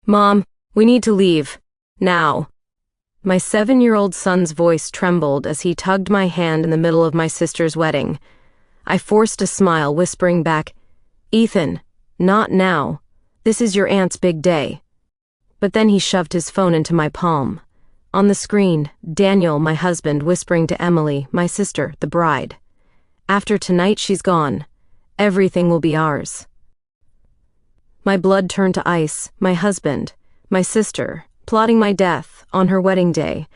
Mom, we need to leave. Now. My 7-year-old son's voice trembled as he tugged my hand in the middle of my sister's wedding. I forced a smile, whispering back, "Ethan, not now. This is your aunt's big day." But then he shoved his phone into my palm. On the screen, Daniel, my husband, whispering to Emily, my sister, the bride. "After tonight, she's gone. Everything will be ours." My blood turned to ice. My husband, my sister, plotting my death on her wedding day.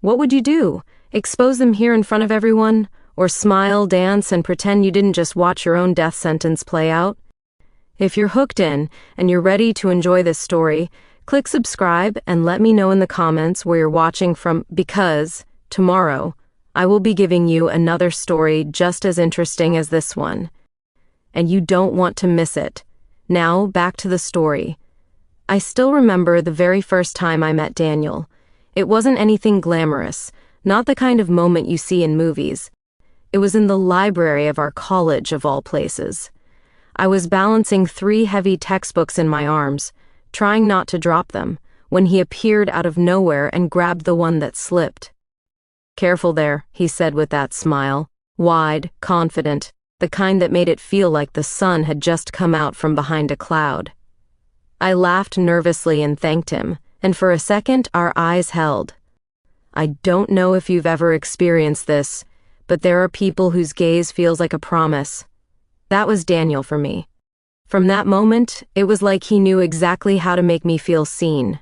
What would you do? Expose them here in front of everyone? Or smile, dance, and pretend you didn't just watch your own death sentence play out? If you're hooked in and you're ready to enjoy this story, click subscribe and let me know in the comments where you're watching from, because tomorrow I will be giving you another story just as interesting as this one. And you don't want to miss it. Now, back to the story. I still remember the very first time I met Daniel. It wasn't anything glamorous, not the kind of moment you see in movies. It was in the library of our college, of all places. I was balancing 3 heavy textbooks in my arms, trying not to drop them, when he appeared out of nowhere and grabbed the one that slipped. "Careful there," he said with that smile, wide, confident, the kind that made it feel like the sun had just come out from behind a cloud. I laughed nervously and thanked him, and for a second our eyes held. I don't know if you've ever experienced this, but there are people whose gaze feels like a promise. That was Daniel for me. From that moment, it was like he knew exactly how to make me feel seen.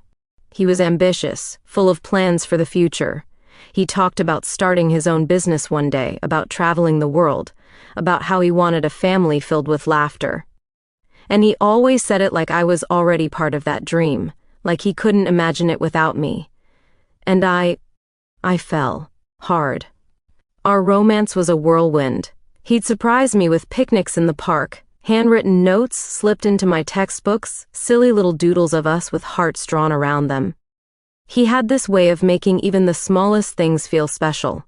He was ambitious, full of plans for the future. He talked about starting his own business one day, about traveling the world, about how he wanted a family filled with laughter. And he always said it like I was already part of that dream, like he couldn't imagine it without me. And I fell. Hard. Our romance was a whirlwind. He'd surprise me with picnics in the park, handwritten notes slipped into my textbooks, silly little doodles of us with hearts drawn around them. He had this way of making even the smallest things feel special.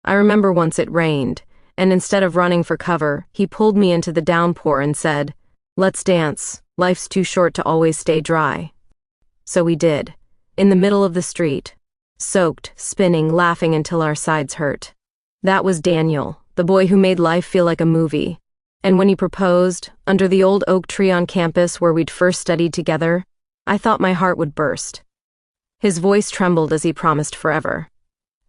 I remember once it rained, and instead of running for cover, he pulled me into the downpour and said, "Let's dance. Life's too short to always stay dry." So we did, in the middle of the street, soaked, spinning, laughing until our sides hurt. That was Daniel, the boy who made life feel like a movie. And when he proposed, under the old oak tree on campus where we'd first studied together, I thought my heart would burst. His voice trembled as he promised forever.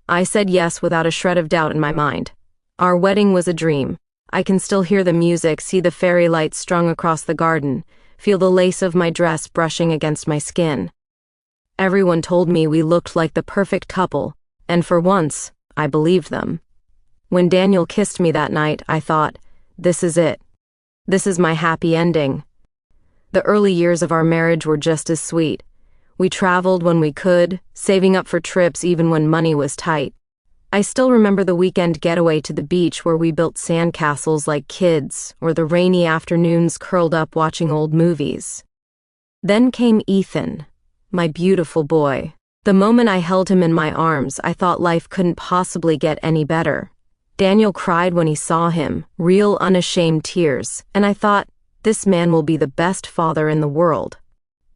I said yes without a shred of doubt in my mind. Our wedding was a dream. I can still hear the music, see the fairy lights strung across the garden, feel the lace of my dress brushing against my skin. Everyone told me we looked like the perfect couple, and for once, I believed them. When Daniel kissed me that night, I thought, this is it. This is my happy ending. The early years of our marriage were just as sweet. We traveled when we could, saving up for trips even when money was tight. I still remember the weekend getaway to the beach where we built sandcastles like kids, or the rainy afternoons curled up watching old movies. Then came Ethan, my beautiful boy. The moment I held him in my arms, I thought life couldn't possibly get any better. Daniel cried when he saw him, real unashamed tears, and I thought, this man will be the best father in the world.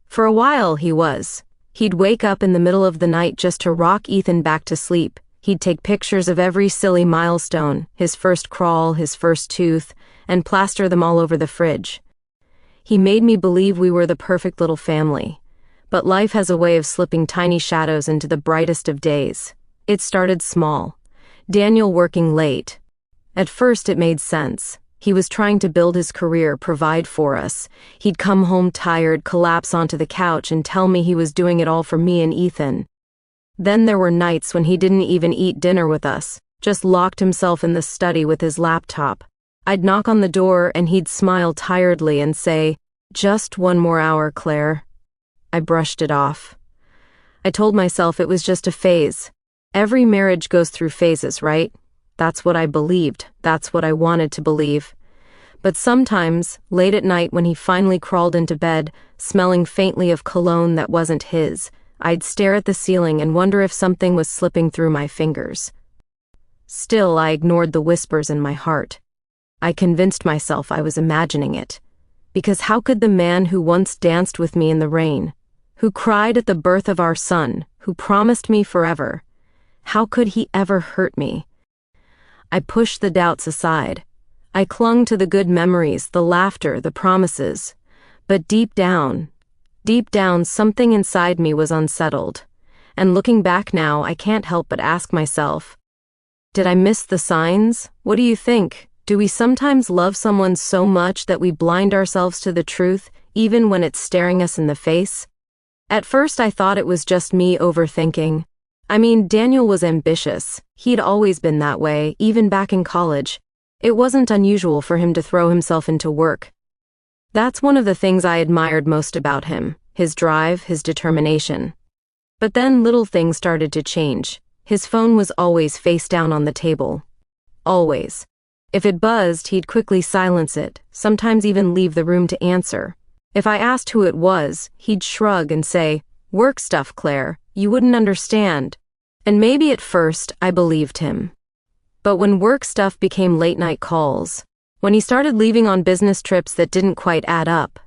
For a while he was. He'd wake up in the middle of the night just to rock Ethan back to sleep. He'd take pictures of every silly milestone, his first crawl, his first tooth, and plaster them all over the fridge. He made me believe we were the perfect little family. But life has a way of slipping tiny shadows into the brightest of days. It started small. Daniel working late. At first it made sense. He was trying to build his career, provide for us. He'd come home tired, collapse onto the couch, and tell me he was doing it all for me and Ethan. Then there were nights when he didn't even eat dinner with us, just locked himself in the study with his laptop. I'd knock on the door and he'd smile tiredly and say, "Just one more hour, Claire." I brushed it off. I told myself it was just a phase. Every marriage goes through phases, right? That's what I believed. That's what I wanted to believe. But sometimes, late at night when he finally crawled into bed, smelling faintly of cologne that wasn't his, I'd stare at the ceiling and wonder if something was slipping through my fingers. Still, I ignored the whispers in my heart. I convinced myself I was imagining it. Because how could the man who once danced with me in the rain, who cried at the birth of our son, who promised me forever. How could he ever hurt me? I pushed the doubts aside. I clung to the good memories, the laughter, the promises. But deep down, something inside me was unsettled. And looking back now, I can't help but ask myself, did I miss the signs? What do you think? Do we sometimes love someone so much that we blind ourselves to the truth, even when it's staring us in the face? At first I thought it was just me overthinking. I mean, Daniel was ambitious. He'd always been that way, even back in college. It wasn't unusual for him to throw himself into work. That's one of the things I admired most about him, his drive, his determination. But then little things started to change. His phone was always face down on the table. Always. If it buzzed, he'd quickly silence it, sometimes even leave the room to answer. If I asked who it was, he'd shrug and say, "Work stuff, Claire, you wouldn't understand." And maybe at first I believed him. But when work stuff became late-night calls, when he started leaving on business trips that didn't quite add up,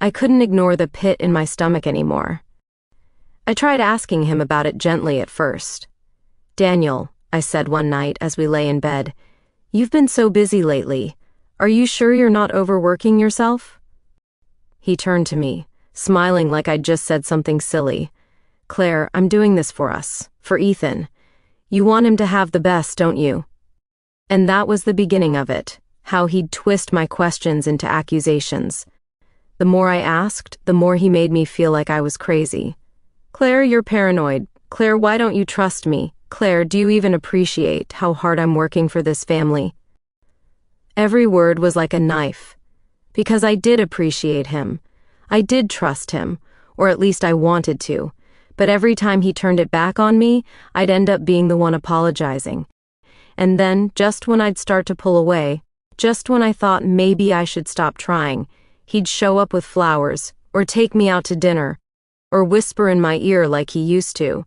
I couldn't ignore the pit in my stomach anymore. I tried asking him about it gently at first. "Daniel," I said one night as we lay in bed, "you've been so busy lately. Are you sure you're not overworking yourself?" He turned to me, smiling like I'd just said something silly. "Claire, I'm doing this for us, for Ethan. You want him to have the best, don't you?" And that was the beginning of it, how he'd twist my questions into accusations. The more I asked, the more he made me feel like I was crazy. "Claire, you're paranoid. Claire, why don't you trust me? Claire, do you even appreciate how hard I'm working for this family?" Every word was like a knife. Because I did appreciate him. I did trust him, or at least I wanted to. But every time he turned it back on me, I'd end up being the one apologizing. And then, just when I'd start to pull away, just when I thought maybe I should stop trying, he'd show up with flowers, or take me out to dinner, or whisper in my ear like he used to.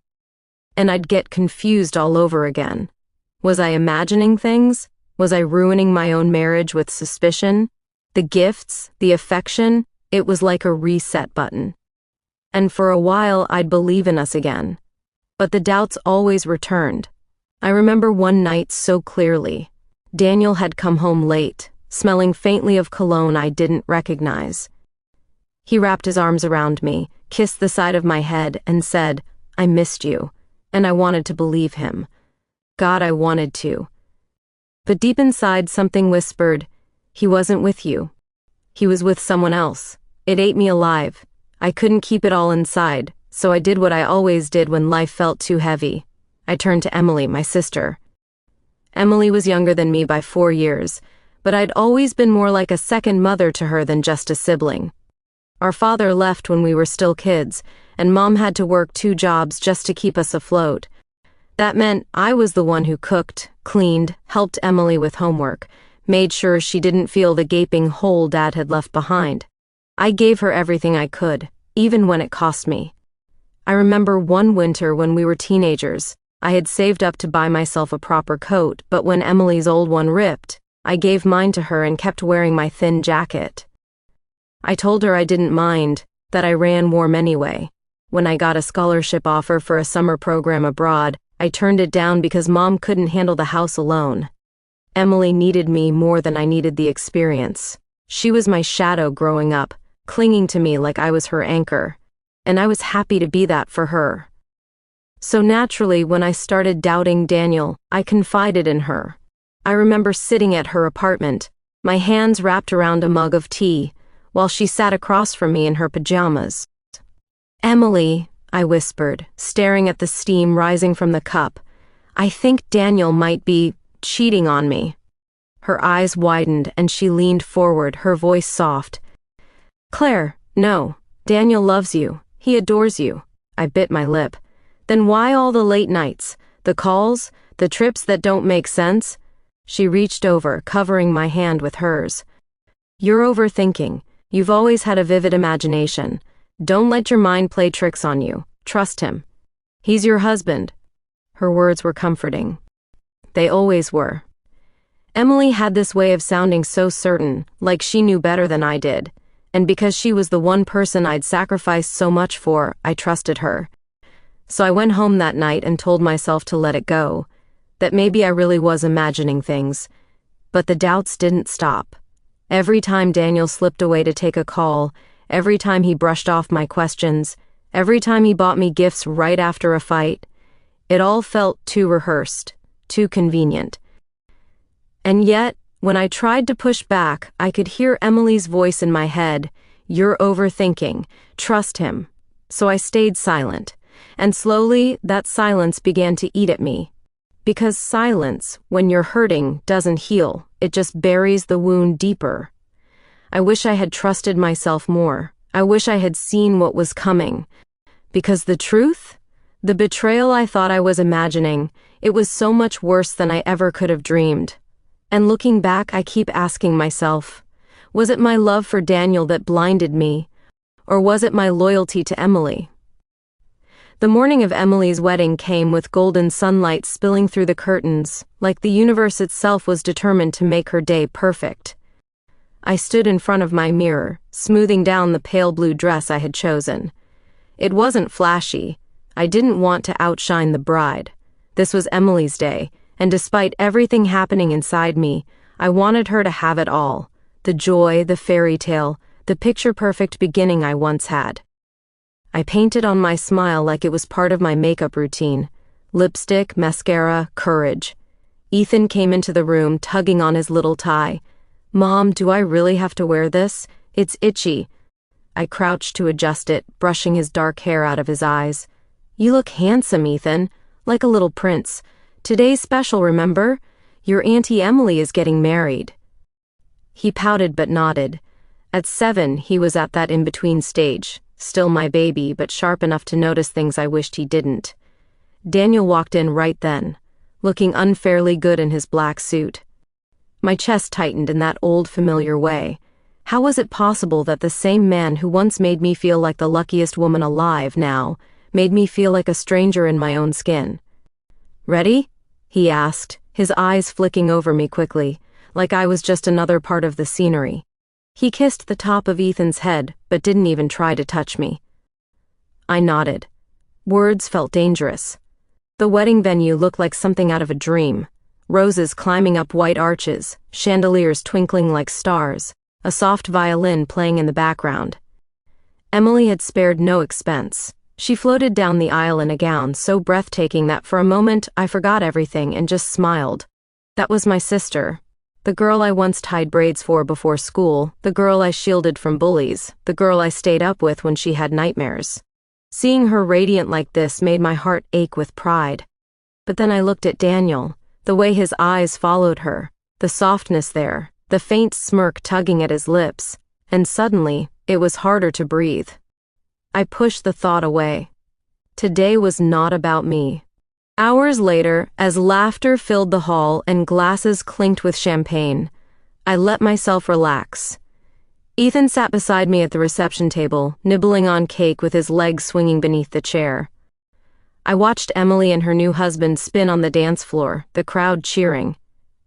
And I'd get confused all over again. Was I imagining things? Was I ruining my own marriage with suspicion? The gifts, the affection, it was like a reset button. And for a while I'd believe in us again. But the doubts always returned. I remember one night so clearly. Daniel had come home late, smelling faintly of cologne I didn't recognize. He wrapped his arms around me, kissed the side of my head, and said, "I missed you." And I wanted to believe him. God, I wanted to. But deep inside something whispered, "He wasn't with you. He was with someone else." It ate me alive. I couldn't keep it all inside, so I did what I always did when life felt too heavy. I turned to Emily, my sister. Emily was younger than me by 4 years, but I'd always been more like a second mother to her than just a sibling. Our father left when we were still kids, and Mom had to work 2 jobs just to keep us afloat. That meant I was the one who cooked, cleaned, helped Emily with homework, made sure she didn't feel the gaping hole Dad had left behind. I gave her everything I could, even when it cost me. I remember one winter when we were teenagers. I had saved up to buy myself a proper coat, but when Emily's old one ripped, I gave mine to her and kept wearing my thin jacket. I told her I didn't mind, that I ran warm anyway. When I got a scholarship offer for a summer program abroad, I turned it down because Mom couldn't handle the house alone. Emily needed me more than I needed the experience. She was my shadow growing up, clinging to me like I was her anchor, and I was happy to be that for her. So naturally, when I started doubting Daniel, I confided in her. I remember sitting at her apartment, my hands wrapped around a mug of tea, while she sat across from me in her pajamas. "Emily," I whispered, staring at the steam rising from the cup, "I think Daniel might be cheating on me." Her eyes widened and she leaned forward, her voice soft. "Claire, no. Daniel loves you. He adores you." I bit my lip. "Then why all the late nights? The calls? The trips that don't make sense?" She reached over, covering my hand with hers. "You're overthinking. You've always had a vivid imagination. Don't let your mind play tricks on you. Trust him. He's your husband." Her words were comforting. They always were. Emily had this way of sounding so certain, like she knew better than I did. And because she was the one person I'd sacrificed so much for, I trusted her. So I went home that night and told myself to let it go, that maybe I really was imagining things. But the doubts didn't stop. Every time Daniel slipped away to take a call, every time he brushed off my questions, every time he bought me gifts right after a fight, it all felt too rehearsed, too convenient. And yet, when I tried to push back, I could hear Emily's voice in my head, "You're overthinking. Trust him." So I stayed silent, and slowly that silence began to eat at me. Because silence, when you're hurting, doesn't heal, it just buries the wound deeper. I wish I had trusted myself more. I wish I had seen what was coming. Because the truth? The betrayal I thought I was imagining, it was so much worse than I ever could have dreamed. And looking back, I keep asking myself, was it my love for Daniel that blinded me? Or was it my loyalty to Emily? The morning of Emily's wedding came with golden sunlight spilling through the curtains, like the universe itself was determined to make her day perfect. I stood in front of my mirror, smoothing down the pale blue dress I had chosen. It wasn't flashy. I didn't want to outshine the bride. This was Emily's day, and despite everything happening inside me, I wanted her to have it all. The joy, the fairy tale, the picture-perfect beginning I once had. I painted on my smile like it was part of my makeup routine. Lipstick, mascara, courage. Ethan came into the room, tugging on his little tie. "Mom, do I really have to wear this? It's itchy." I crouched to adjust it, brushing his dark hair out of his eyes. "You look handsome, Ethan, like a little prince. Today's special, remember? Your Auntie Emily is getting married." He pouted but nodded. At 7, he was at that in-between stage. Still my baby, but sharp enough to notice things I wished he didn't. Daniel walked in right then, looking unfairly good in his black suit. My chest tightened in that old familiar way. How was it possible that the same man who once made me feel like the luckiest woman alive now made me feel like a stranger in my own skin? "Ready?" he asked, his eyes flicking over me quickly, like I was just another part of the scenery. He kissed the top of Ethan's head, but didn't even try to touch me. I nodded. Words felt dangerous. The wedding venue looked like something out of a dream. Roses climbing up white arches, chandeliers twinkling like stars, a soft violin playing in the background. Emily had spared no expense. She floated down the aisle in a gown so breathtaking that for a moment I forgot everything and just smiled. That was my sister. The girl I once tied braids for before school, the girl I shielded from bullies, the girl I stayed up with when she had nightmares. Seeing her radiant like this made my heart ache with pride. But then I looked at Daniel, the way his eyes followed her, the softness there, the faint smirk tugging at his lips, and suddenly, it was harder to breathe. I pushed the thought away. Today was not about me. Hours later, as laughter filled the hall and glasses clinked with champagne, I let myself relax. Ethan sat beside me at the reception table, nibbling on cake with his legs swinging beneath the chair. I watched Emily and her new husband spin on the dance floor, the crowd cheering.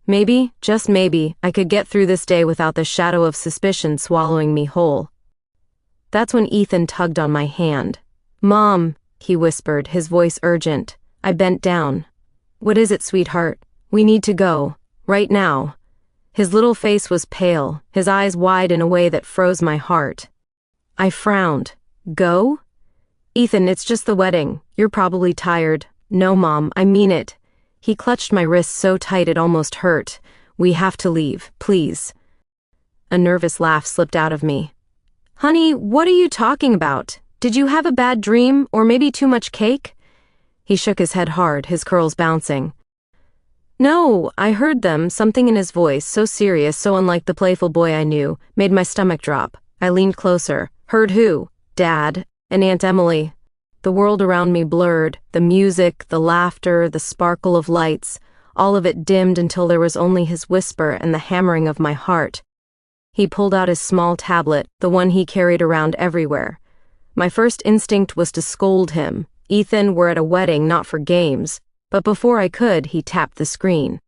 Maybe, just maybe, I could get through this day without the shadow of suspicion swallowing me whole. That's when Ethan tugged on my hand. "Mom," he whispered, his voice urgent. I bent down. "What is it, sweetheart? We need to go. Right now." His little face was pale, his eyes wide in a way that froze my heart. I frowned. "Go?" "Ethan, it's just the wedding. You're probably tired." "No, Mom, I mean it." He clutched my wrist so tight it almost hurt. "We have to leave, please." A nervous laugh slipped out of me. "Honey, what are you talking about? Did you have a bad dream, or maybe too much cake?" He shook his head hard, his curls bouncing. "No, I heard them," something in his voice, so serious, so unlike the playful boy I knew, made my stomach drop. I leaned closer. "Heard who?" "Dad, and Aunt Emily." The world around me blurred, the music, the laughter, the sparkle of lights, all of it dimmed until there was only his whisper and the hammering of my heart. He pulled out his small tablet, the one he carried around everywhere. My first instinct was to scold him. Ethan, we're at a wedding, not for games. But before I could, he tapped the screen.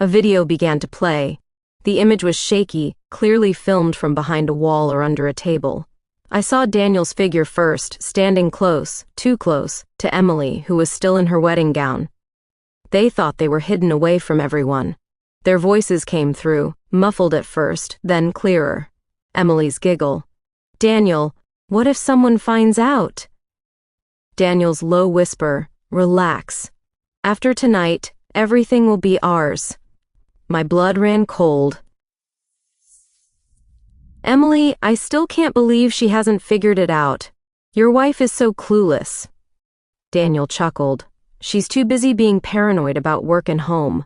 A video began to play. The image was shaky, clearly filmed from behind a wall or under a table. I saw Daniel's figure first, standing close, too close, to Emily, who was still in her wedding gown. They thought they were hidden away from everyone. Their voices came through, muffled at first, then clearer. Emily's giggle. "Daniel, what if someone finds out?" Daniel's low whisper, "Relax. After tonight, everything will be ours." My blood ran cold. "Emily, I still can't believe she hasn't figured it out. Your wife is so clueless." Daniel chuckled. "She's too busy being paranoid about work and home.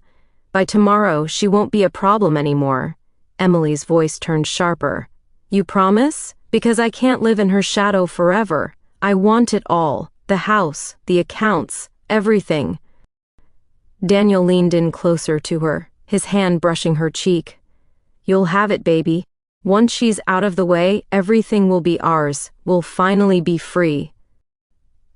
By tomorrow, she won't be a problem anymore." Emily's voice turned sharper. "You promise? Because I can't live in her shadow forever. I want it all. The house, the accounts, everything." Daniel leaned in closer to her, his hand brushing her cheek. "You'll have it, baby. Once she's out of the way, everything will be ours. We'll finally be free."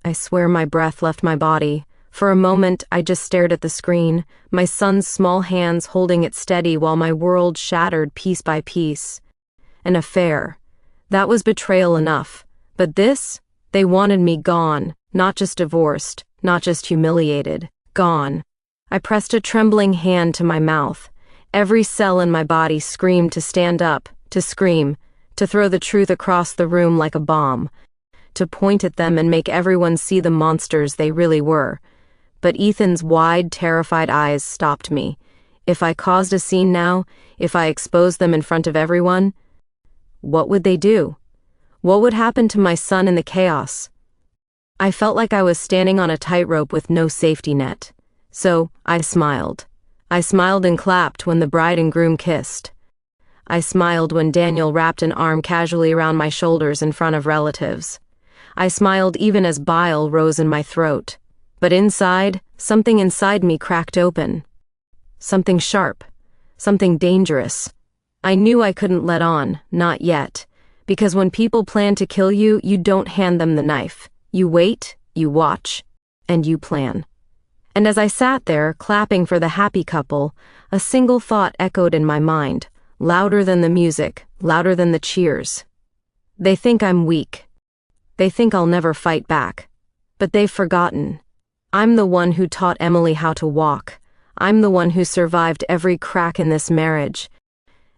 I swear my breath left my body. For a moment, I just stared at the screen, my son's small hands holding it steady while my world shattered piece by piece. An affair. That was betrayal enough. But this? They wanted me gone, not just divorced, not just humiliated. Gone. I pressed a trembling hand to my mouth. Every cell in my body screamed to stand up, to scream, to throw the truth across the room like a bomb, to point at them and make everyone see the monsters they really were. But Ethan's wide, terrified eyes stopped me. If I caused a scene now, if I exposed them in front of everyone, what would they do? What would happen to my son in the chaos? I felt like I was standing on a tightrope with no safety net. So I smiled. I smiled and clapped when the bride and groom kissed. I smiled when Daniel wrapped an arm casually around my shoulders in front of relatives. I smiled even as bile rose in my throat. But inside, something inside me cracked open. Something sharp. Something dangerous. I knew I couldn't let on, not yet. Because when people plan to kill you, you don't hand them the knife. You wait, you watch, and you plan. And as I sat there, clapping for the happy couple, a single thought echoed in my mind, louder than the music, louder than the cheers. They think I'm weak. They think I'll never fight back. But they've forgotten. I'm the one who taught Emily how to walk. I'm the one who survived every crack in this marriage.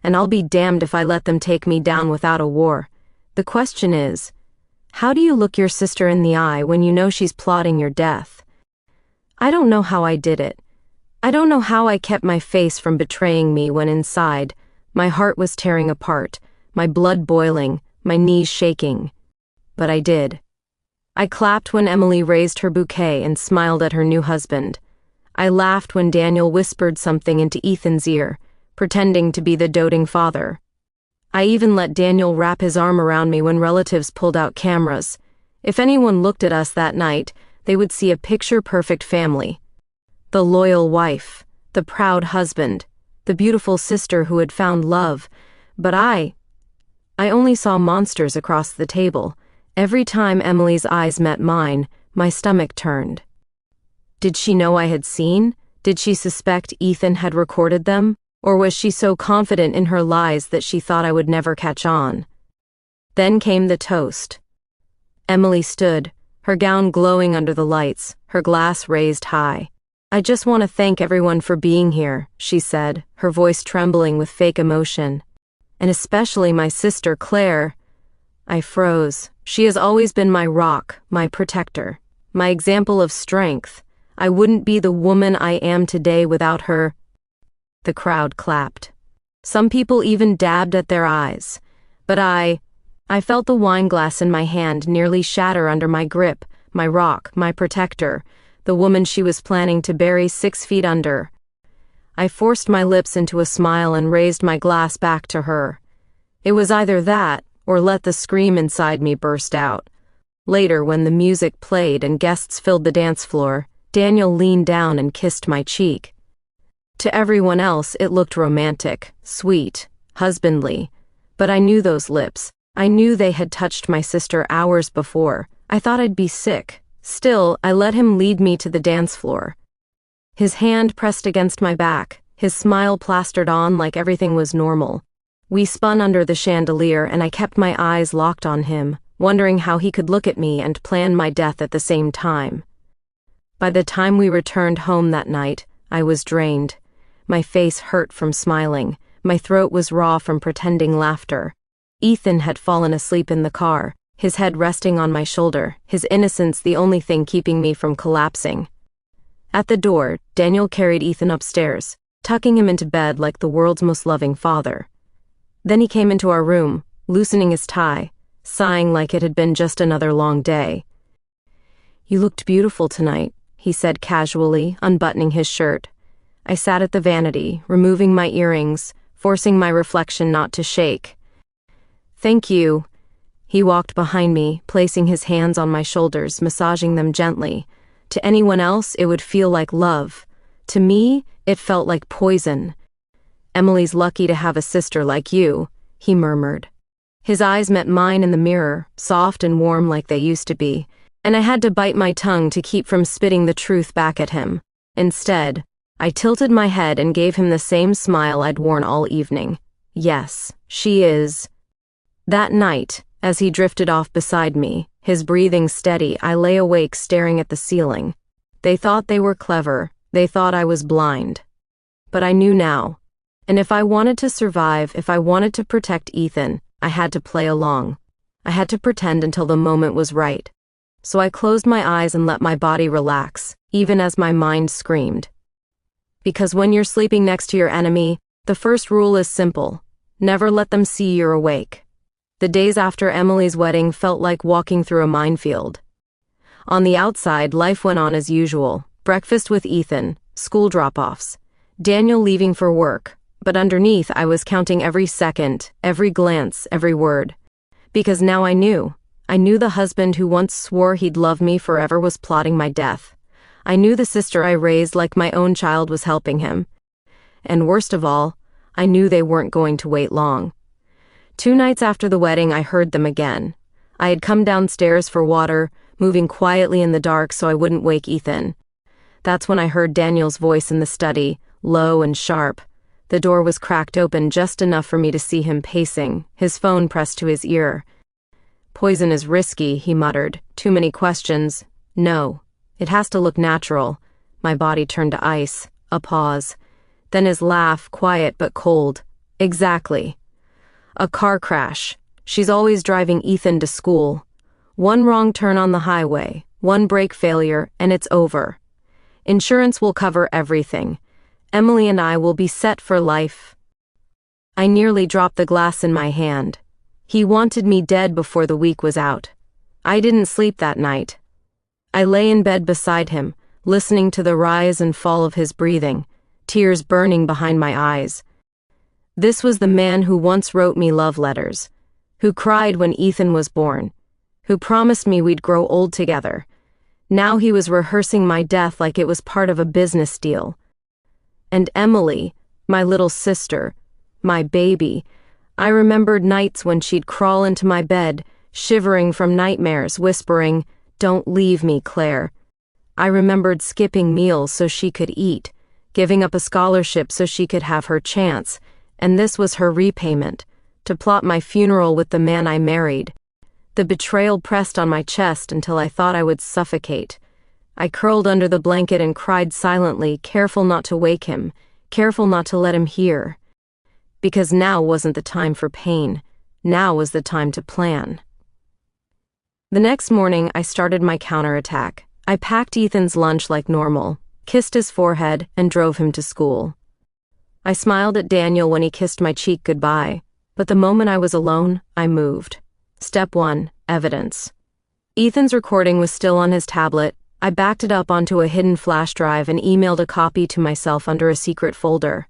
And I'll be damned if I let them take me down without a war. The question is, how do you look your sister in the eye when you know she's plotting your death? I don't know how I did it. I don't know how I kept my face from betraying me when inside, my heart was tearing apart, my blood boiling, my knees shaking. But I did. I clapped when Emily raised her bouquet and smiled at her new husband. I laughed when Daniel whispered something into Ethan's ear, pretending to be the doting father. I even let Daniel wrap his arm around me when relatives pulled out cameras. If anyone looked at us that night, they would see a picture-perfect family. The loyal wife, the proud husband, the beautiful sister who had found love. But I only saw monsters across the table. Every time Emily's eyes met mine, my stomach turned. Did she know I had seen? Did she suspect Ethan had recorded them? Or was she so confident in her lies that she thought I would never catch on? Then came the toast. Emily stood, her gown glowing under the lights, her glass raised high. "I just want to thank everyone for being here," she said, her voice trembling with fake emotion. "And especially my sister Claire." I froze. She has always been my rock, my protector, my example of strength. I wouldn't be the woman I am today without her. The crowd clapped. Some people even dabbed at their eyes. But I felt the wine glass in my hand nearly shatter under my grip, my rock, my protector, the woman she was planning to bury 6 feet under. I forced my lips into a smile and raised my glass back to her. It was either that, or let the scream inside me burst out. Later, when the music played and guests filled the dance floor, Daniel leaned down and kissed my cheek. To everyone else, it looked romantic, sweet, husbandly. But I knew those lips. I knew they had touched my sister hours before. I thought I'd be sick. Still, I let him lead me to the dance floor. His hand pressed against my back, his smile plastered on like everything was normal. We spun under the chandelier and I kept my eyes locked on him, wondering how he could look at me and plan my death at the same time. By the time we returned home that night, I was drained. My face hurt from smiling. My throat was raw from pretending laughter. Ethan had fallen asleep in the car, his head resting on my shoulder, his innocence the only thing keeping me from collapsing. At the door, Daniel carried Ethan upstairs, tucking him into bed like the world's most loving father. Then he came into our room, loosening his tie, sighing like it had been just another long day. "You looked beautiful tonight," he said casually, unbuttoning his shirt. I sat at the vanity, removing my earrings, forcing my reflection not to shake. "Thank you." He walked behind me, placing his hands on my shoulders, massaging them gently. To anyone else, it would feel like love. To me, it felt like poison. "Emily's lucky to have a sister like you," he murmured. His eyes met mine in the mirror, soft and warm like they used to be, and I had to bite my tongue to keep from spitting the truth back at him. Instead, I tilted my head and gave him the same smile I'd worn all evening. "Yes, she is." That night, as he drifted off beside me, his breathing steady, I lay awake staring at the ceiling. They thought they were clever. They thought I was blind. But I knew now. And if I wanted to survive, if I wanted to protect Ethan, I had to play along. I had to pretend until the moment was right. So I closed my eyes and let my body relax, even as my mind screamed. Because when you're sleeping next to your enemy, the first rule is simple: never let them see you're awake. The days after Emily's wedding felt like walking through a minefield. On the outside, life went on as usual. Breakfast with Ethan, school drop-offs, Daniel leaving for work. But underneath, I was counting every second, every glance, every word. Because now I knew. I knew the husband who once swore he'd love me forever was plotting my death. I knew the sister I raised like my own child was helping him. And worst of all, I knew they weren't going to wait long. 2 nights after the wedding, I heard them again. I had come downstairs for water, moving quietly in the dark so I wouldn't wake Ethan. That's when I heard Daniel's voice in the study, low and sharp. The door was cracked open just enough for me to see him pacing, his phone pressed to his ear. "Poison is risky," he muttered. "Too many questions. No. It has to look natural." My body turned to ice. A pause. Then his laugh, quiet but cold. "Exactly. A car crash. She's always driving Ethan to school. One wrong turn on the highway, one brake failure, and it's over. Insurance will cover everything. Emily and I will be set for life." I nearly dropped the glass in my hand. He wanted me dead before the week was out. I didn't sleep that night. I lay in bed beside him, listening to the rise and fall of his breathing, tears burning behind my eyes. This was the man who once wrote me love letters, who cried when Ethan was born, who promised me we'd grow old together. Now he was rehearsing my death like it was part of a business deal. And Emily, my little sister, my baby, I remembered nights when she'd crawl into my bed, shivering from nightmares, whispering, "Don't leave me, Claire." I remembered skipping meals so she could eat, giving up a scholarship so she could have her chance, and this was her repayment, to plot my funeral with the man I married. The betrayal pressed on my chest until I thought I would suffocate. I curled under the blanket and cried silently, careful not to wake him, careful not to let him hear. Because now wasn't the time for pain. Now was the time to plan. The next morning, I started my counterattack. I packed Ethan's lunch like normal, kissed his forehead, and drove him to school. I smiled at Daniel when he kissed my cheek goodbye, but the moment I was alone, I moved. Step 1, evidence. Ethan's recording was still on his tablet. I backed it up onto a hidden flash drive and emailed a copy to myself under a secret folder.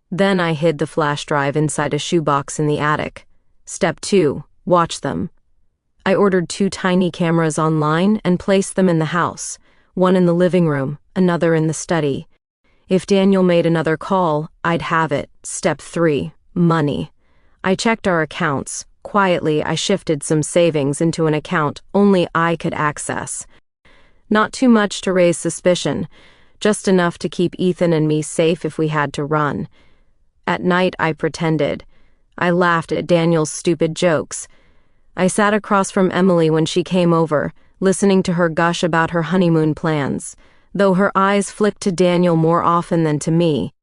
Then I hid the flash drive inside a shoebox in the attic. Step 2, watch them. I ordered 2 tiny cameras online and placed them in the house, one in the living room, another in the study. If Daniel made another call, I'd have it. Step 3, money. I checked our accounts. Quietly, I shifted some savings into an account only I could access. Not too much to raise suspicion, just enough to keep Ethan and me safe if we had to run. At night, I pretended. I laughed at Daniel's stupid jokes. I sat across from Emily when she came over, listening to her gush about her honeymoon plans, though her eyes flicked to Daniel more often than to me.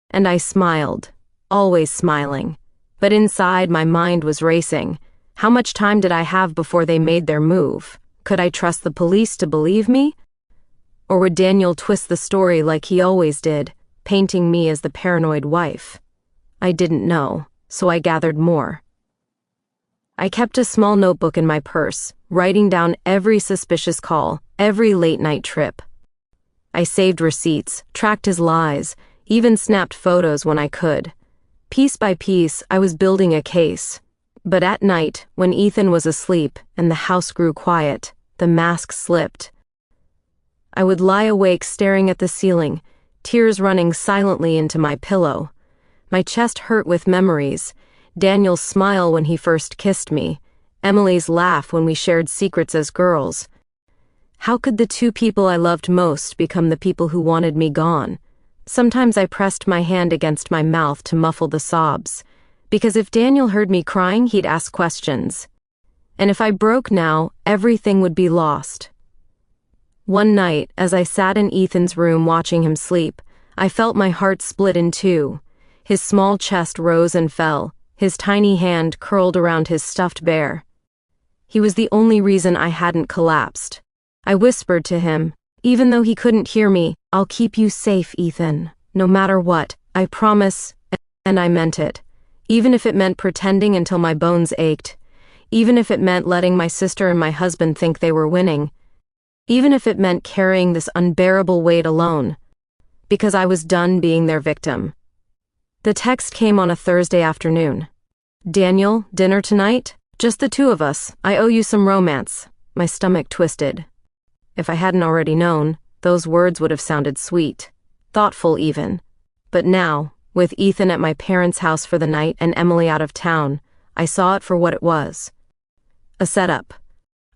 And I smiled, always smiling. But inside, my mind was racing. How much time did I have before they made their move? Could I trust the police to believe me? Or would Daniel twist the story like he always did, painting me as the paranoid wife? I didn't know, so I gathered more. I kept a small notebook in my purse, writing down every suspicious call, every late-night trip. I saved receipts, tracked his lies, even snapped photos when I could. Piece by piece, I was building a case. But at night, when Ethan was asleep and the house grew quiet, the mask slipped. I would lie awake staring at the ceiling, tears running silently into my pillow. My chest hurt with memories. Daniel's smile when he first kissed me, Emily's laugh when we shared secrets as girls. How could the two people I loved most become the people who wanted me gone? Sometimes I pressed my hand against my mouth to muffle the sobs, because if Daniel heard me crying, he'd ask questions. And if I broke now, everything would be lost. One night, as I sat in Ethan's room watching him sleep, I felt my heart split in two. His small chest rose and fell, his tiny hand curled around his stuffed bear. He was the only reason I hadn't collapsed. I whispered to him, even though he couldn't hear me, "I'll keep you safe, Ethan. No matter what, I promise," and I meant it. Even if it meant pretending until my bones ached. Even if it meant letting my sister and my husband think they were winning. Even if it meant carrying this unbearable weight alone. Because I was done being their victim. The text came on a Thursday afternoon. "Daniel, dinner tonight? Just the two of us. I owe you some romance." My stomach twisted. If I hadn't already known, those words would have sounded sweet. Thoughtful even. But now, with Ethan at my parents' house for the night and Emily out of town, I saw it for what it was. A setup.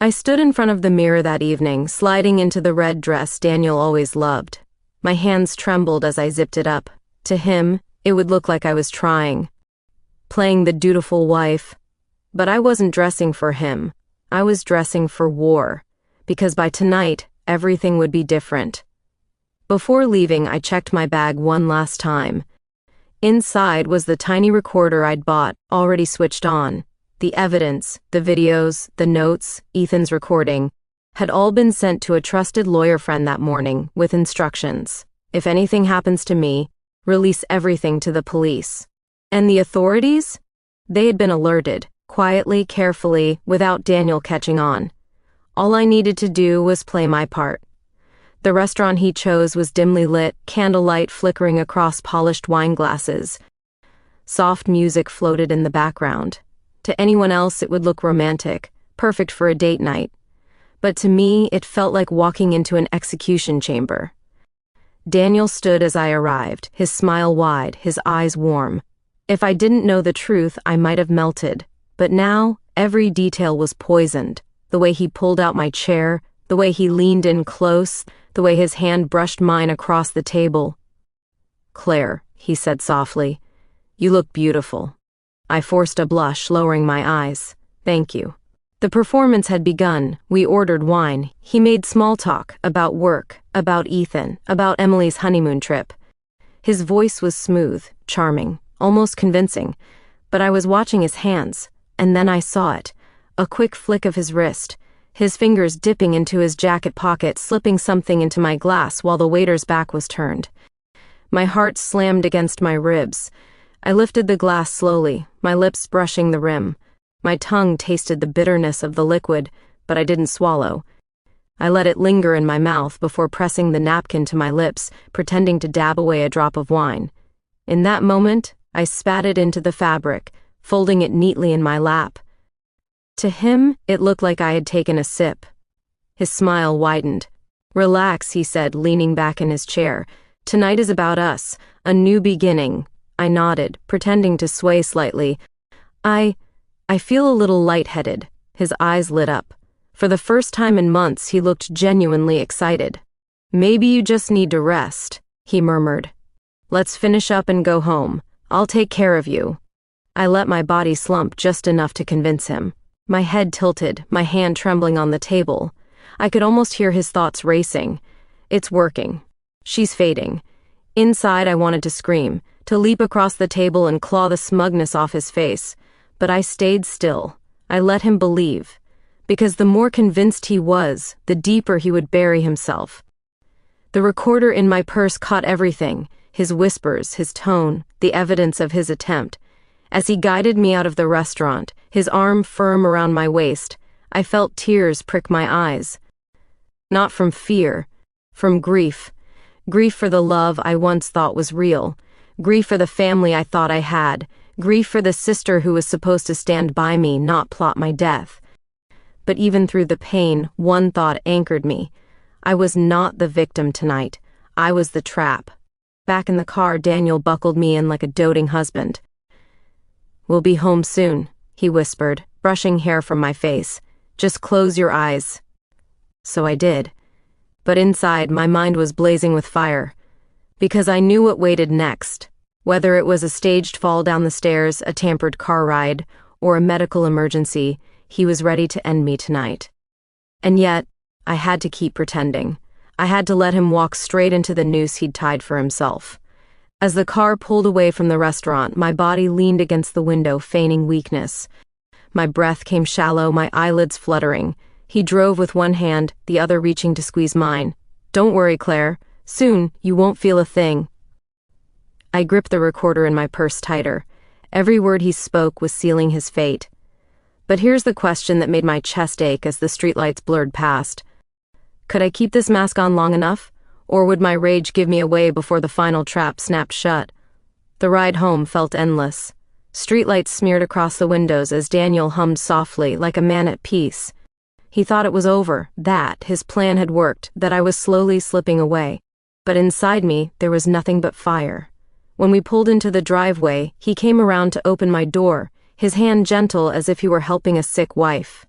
I stood in front of the mirror that evening, sliding into the red dress Daniel always loved. My hands trembled as I zipped it up. To him, it would look like I was trying. Playing the dutiful wife. But I wasn't dressing for him. I was dressing for war. Because by tonight, everything would be different. Before leaving, I checked my bag one last time. Inside was the tiny recorder I'd bought, already switched on. The evidence, the videos, the notes, Ethan's recording, had all been sent to a trusted lawyer friend that morning with instructions. If anything happens to me, release everything to the police. And the authorities? They had been alerted, quietly, carefully, without Daniel catching on. All I needed to do was play my part. The restaurant he chose was dimly lit, candlelight flickering across polished wine glasses. Soft music floated in the background. To anyone else it would look romantic, perfect for a date night. But to me it felt like walking into an execution chamber. Daniel stood as I arrived, his smile wide, his eyes warm. If I didn't know the truth, I might have melted. But now, every detail was poisoned. The way he pulled out my chair, the way he leaned in close, the way his hand brushed mine across the table. "Claire," he said softly, "you look beautiful." I forced a blush, lowering my eyes. "Thank you." The performance had begun. We ordered wine. He made small talk about work, about Ethan, about Emily's honeymoon trip. His voice was smooth, charming, almost convincing. But I was watching his hands, and then I saw it. A quick flick of his wrist, his fingers dipping into his jacket pocket, slipping something into my glass while the waiter's back was turned. My heart slammed against my ribs. I lifted the glass slowly, my lips brushing the rim. My tongue tasted the bitterness of the liquid, but I didn't swallow. I let it linger in my mouth before pressing the napkin to my lips, pretending to dab away a drop of wine. In that moment, I spat it into the fabric, folding it neatly in my lap. To him, it looked like I had taken a sip. His smile widened. "Relax," he said, leaning back in his chair. "Tonight is about us, a new beginning." I nodded, pretending to sway slightly. I feel a little lightheaded." His eyes lit up. For the first time in months, he looked genuinely excited. "Maybe you just need to rest," he murmured. "Let's finish up and go home. I'll take care of you." I let my body slump just enough to convince him. My head tilted, my hand trembling on the table. I could almost hear his thoughts racing. It's working. She's fading. Inside, I wanted to scream, to leap across the table and claw the smugness off his face. But I stayed still. I let him believe. Because the more convinced he was, the deeper he would bury himself. The recorder in my purse caught everything, his whispers, his tone, the evidence of his attempt. As he guided me out of the restaurant, his arm firm around my waist, I felt tears prick my eyes. Not from fear, from grief. Grief for the love I once thought was real. Grief for the family I thought I had. Grief for the sister who was supposed to stand by me, not plot my death. But even through the pain, one thought anchored me. I was not the victim tonight. I was the trap. Back in the car, Daniel buckled me in like a doting husband. "We'll be home soon," he whispered, brushing hair from my face. "Just close your eyes." So I did. But inside, my mind was blazing with fire. Because I knew what waited next. Whether it was a staged fall down the stairs, a tampered car ride, or a medical emergency, he was ready to end me tonight. And yet, I had to keep pretending. I had to let him walk straight into the noose he'd tied for himself. As the car pulled away from the restaurant, my body leaned against the window, feigning weakness. My breath came shallow, my eyelids fluttering. He drove with one hand, the other reaching to squeeze mine. "Don't worry, Claire. Soon, you won't feel a thing." I gripped the recorder in my purse tighter. Every word he spoke was sealing his fate. But here's the question that made my chest ache as the streetlights blurred past. Could I keep this mask on long enough? Or would my rage give me away before the final trap snapped shut? The ride home felt endless. Streetlights smeared across the windows as Daniel hummed softly, like a man at peace. He thought it was over, that his plan had worked, that I was slowly slipping away. But inside me, there was nothing but fire. When we pulled into the driveway, he came around to open my door, his hand gentle as if he were helping a sick wife.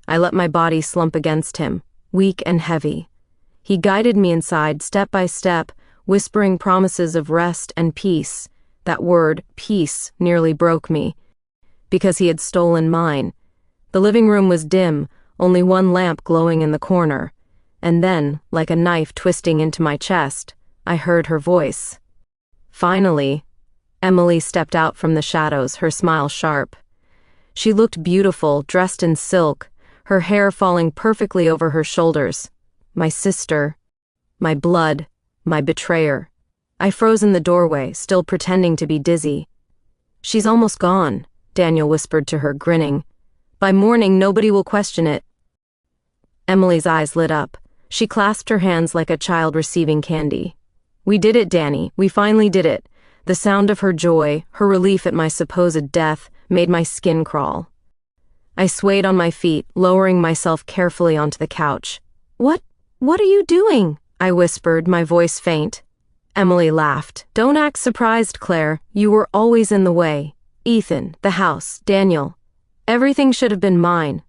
I let my body slump against him, weak and heavy. He guided me inside, step by step, whispering promises of rest and peace. That word, peace, nearly broke me. Because he had stolen mine. The living room was dim, only one lamp glowing in the corner. And then, like a knife twisting into my chest, I heard her voice. Finally, Emily stepped out from the shadows, her smile sharp. She looked beautiful, dressed in silk, her hair falling perfectly over her shoulders. My sister, my blood, my betrayer. I froze in the doorway, still pretending to be dizzy. "She's almost gone," Daniel whispered to her, grinning. "By morning, nobody will question it." Emily's eyes lit up. She clasped her hands like a child receiving candy. "We did it, Danny. We finally did it." The sound of her joy, her relief at my supposed death, made my skin crawl. I swayed on my feet, lowering myself carefully onto the couch. What are you doing?" I whispered, my voice faint. Emily laughed. "Don't act surprised, Claire. You were always in the way. Ethan, the house, Daniel. Everything should have been mine."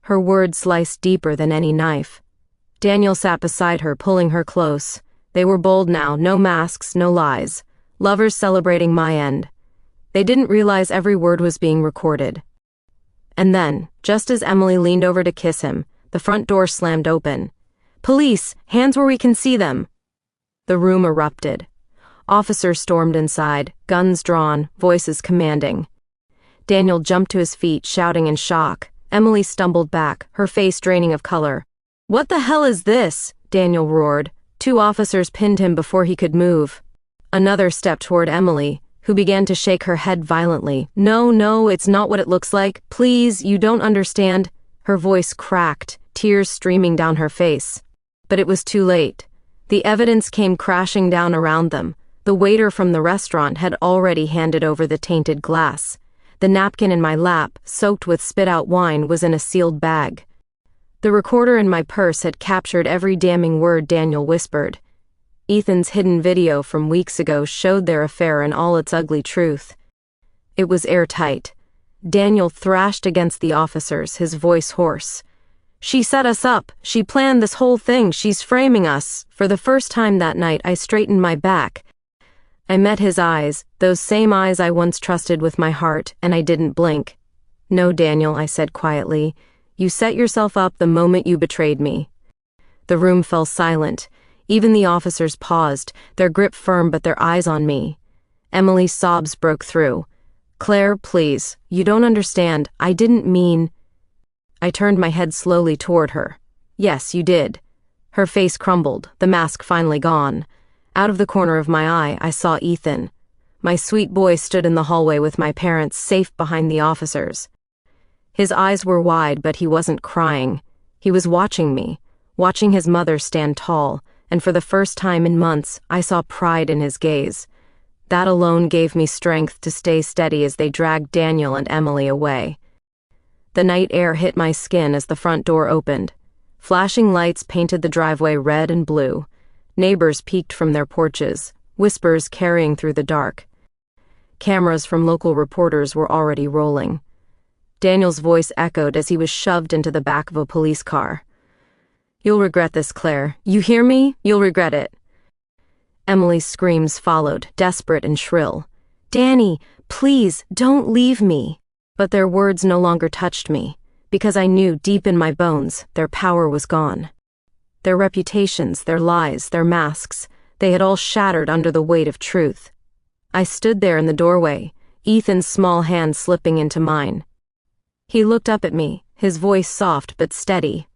Her words sliced deeper than any knife. Daniel sat beside her, pulling her close. They were bold now, no masks, no lies. Lovers celebrating my end. They didn't realize every word was being recorded. And then, just as Emily leaned over to kiss him, the front door slammed open. "Police! Hands where we can see them!" The room erupted. Officers stormed inside, guns drawn, voices commanding. Daniel jumped to his feet, shouting in shock. Emily stumbled back, her face draining of color. "What the hell is this?" Daniel roared. 2 officers pinned him before he could move. Another stepped toward Emily, who began to shake her head violently. No, it's not what it looks like. Please, you don't understand." Her voice cracked, tears streaming down her face. But it was too late. The evidence came crashing down around them. The waiter from the restaurant had already handed over the tainted glass. The napkin in my lap, soaked with spit-out wine, was in a sealed bag. The recorder in my purse had captured every damning word Daniel whispered. Ethan's hidden video from weeks ago showed their affair in all its ugly truth. It was airtight. Daniel thrashed against the officers, his voice hoarse. She set us up. She planned this whole thing. She's framing us. For the first time that night, I straightened my back. I met his eyes, those same eyes I once trusted with my heart, and I didn't blink. "No, Daniel," I said quietly. "You set yourself up the moment you betrayed me." The room fell silent. Even the officers paused, their grip firm but their eyes on me. Emily's sobs broke through. "Claire, please, you don't understand. I didn't mean—" I turned my head slowly toward her. "Yes, you did." Her face crumbled, the mask finally gone. Out of the corner of my eye, I saw Ethan. My sweet boy stood in the hallway with my parents, safe behind the officers. His eyes were wide, but he wasn't crying. He was watching me, watching his mother stand tall, and for the first time in months, I saw pride in his gaze. That alone gave me strength to stay steady as they dragged Daniel and Emily away. The night air hit my skin as the front door opened. Flashing lights painted the driveway red and blue. Neighbors peeked from their porches, whispers carrying through the dark. Cameras from local reporters were already rolling. Daniel's voice echoed as he was shoved into the back of a police car. "You'll regret this, Claire. You hear me? You'll regret it." Emily's screams followed, desperate and shrill. "Danny, please, don't leave me." But their words no longer touched me, because I knew deep in my bones their power was gone. Their reputations, their lies, their masks, they had all shattered under the weight of truth. I stood there in the doorway, Ethan's small hand slipping into mine. He looked up at me, his voice soft but steady.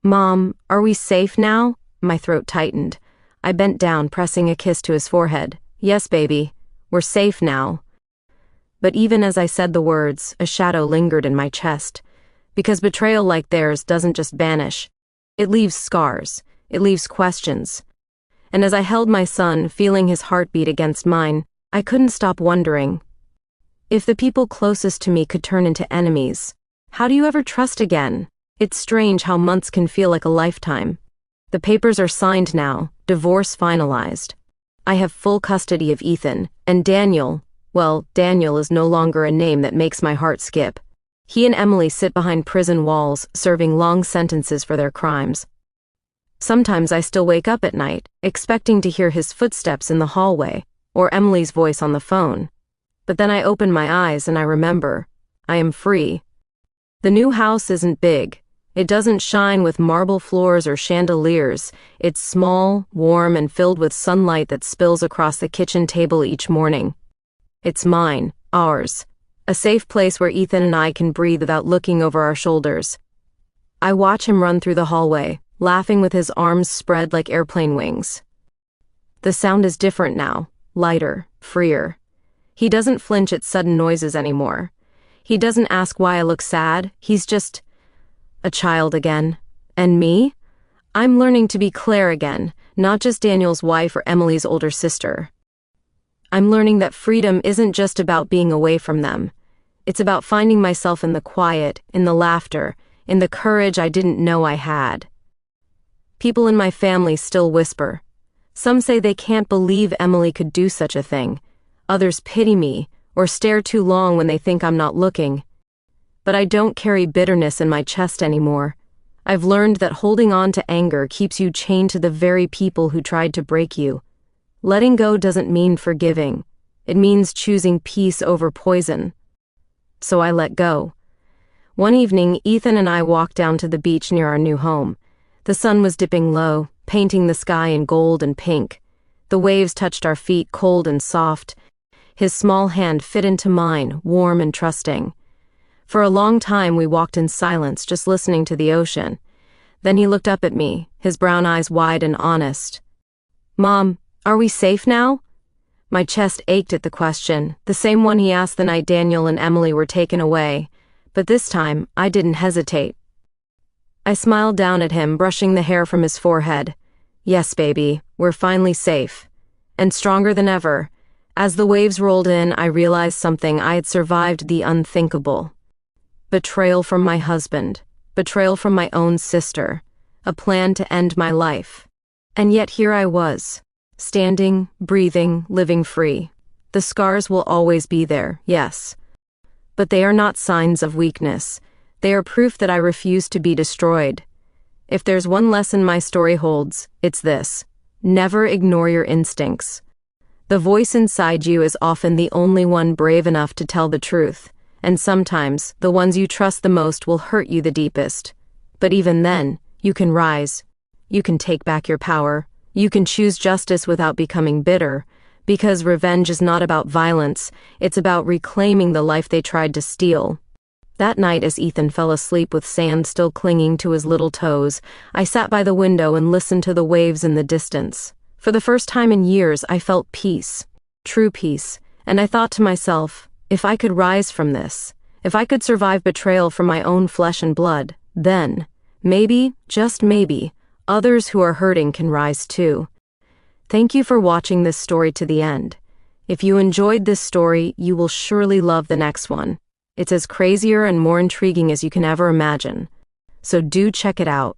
"Mom, are we safe now?" My throat tightened. I bent down, pressing a kiss to his forehead. "Yes, baby, we're safe now." But even as I said the words, a shadow lingered in my chest. Because betrayal like theirs doesn't just vanish. It leaves scars. It leaves questions. And as I held my son, feeling his heartbeat against mine, I couldn't stop wondering. If the people closest to me could turn into enemies, how do you ever trust again? It's strange how months can feel like a lifetime. The papers are signed now, divorce finalized. I have full custody of Ethan, and Daniel, well, Daniel is no longer a name that makes my heart skip. He and Emily sit behind prison walls, serving long sentences for their crimes. Sometimes I still wake up at night, expecting to hear his footsteps in the hallway, or Emily's voice on the phone. But then I open my eyes and I remember, I am free. The new house isn't big. It doesn't shine with marble floors or chandeliers. It's small, warm, and filled with sunlight that spills across the kitchen table each morning. It's mine, ours. A safe place where Ethan and I can breathe without looking over our shoulders. I watch him run through the hallway, laughing with his arms spread like airplane wings. The sound is different now, lighter, freer. He doesn't flinch at sudden noises anymore. He doesn't ask why I look sad. He's just a child again. And me? I'm learning to be Claire again, not just Daniel's wife or Emily's older sister. I'm learning that freedom isn't just about being away from them. It's about finding myself in the quiet, in the laughter, in the courage I didn't know I had. People in my family still whisper. Some say they can't believe Emily could do such a thing. Others pity me, or stare too long when they think I'm not looking. But I don't carry bitterness in my chest anymore. I've learned that holding on to anger keeps you chained to the very people who tried to break you. Letting go doesn't mean forgiving. It means choosing peace over poison. So I let go. One evening, Ethan and I walked down to the beach near our new home. The sun was dipping low, painting the sky in gold and pink. The waves touched our feet, cold and soft. His small hand fit into mine, warm and trusting. For a long time, we walked in silence, just listening to the ocean. Then he looked up at me, his brown eyes wide and honest. "Mom, are we safe now?" My chest ached at the question, the same one he asked the night Daniel and Emily were taken away. But this time, I didn't hesitate. I smiled down at him, brushing the hair from his forehead. "Yes, baby, we're finally safe. And stronger than ever." As the waves rolled in, I realized something. I had survived the unthinkable. Betrayal from my husband. Betrayal from my own sister. A plan to end my life. And yet here I was. Standing, breathing, living free. The scars will always be there, yes. But they are not signs of weakness. They are proof that I refuse to be destroyed. If there's one lesson my story holds, it's this: never ignore your instincts. The voice inside you is often the only one brave enough to tell the truth, and sometimes the ones you trust the most will hurt you the deepest. But even then, you can rise. You can take back your power. You can choose justice without becoming bitter, because revenge is not about violence, it's about reclaiming the life they tried to steal. That night, as Ethan fell asleep with sand still clinging to his little toes, I sat by the window and listened to the waves in the distance. For the first time in years, I felt peace, true peace, and I thought to myself, if I could rise from this, if I could survive betrayal from my own flesh and blood, then, maybe, just maybe, others who are hurting can rise too. Thank you for watching this story to the end. If you enjoyed this story, you will surely love the next one. It's as crazier and more intriguing as you can ever imagine. So do check it out.